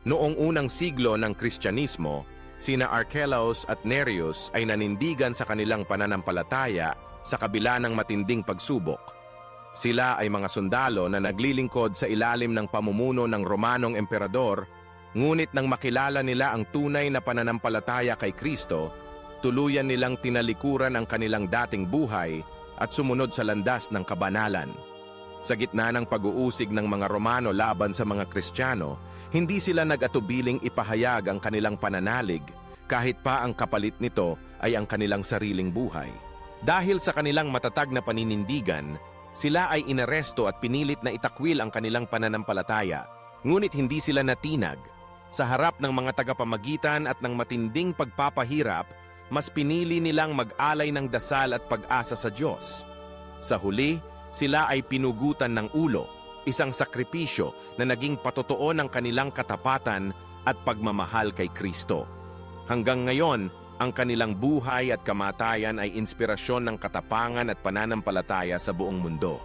Noong unang siglo ng Kristyanismo, sina Archelaus at Nereus ay nanindigan sa kanilang pananampalataya sa kabila ng matinding pagsubok. Sila ay mga sundalo na naglilingkod sa ilalim ng pamumuno ng Romanong emperador, ngunit nang makilala nila ang tunay na pananampalataya kay Kristo, tuluyan nilang tinalikuran ang kanilang dating buhay at sumunod sa landas ng kabanalan. Sa gitna ng pag-uusig ng mga Romano laban sa mga Kristiyano, hindi sila nag-atubiling ipahayag ang kanilang pananalig kahit pa ang kapalit nito ay ang kanilang sariling buhay. Dahil sa kanilang matatag na paninindigan, sila ay inaresto at pinilit na itakwil ang kanilang pananampalataya, ngunit hindi sila natinag. Sa harap ng mga tagapamagitan at ng matinding pagpapahirap, mas pinili nilang mag-alay ng dasal at pag-asa sa Diyos. Sa huli, sila ay pinugutan ng ulo, isang sakripisyo na naging patotoo ng kanilang katapatan at pagmamahal kay Kristo. Hanggang ngayon, ang kanilang buhay at kamatayan ay inspirasyon ng katapangan at pananampalataya sa buong mundo.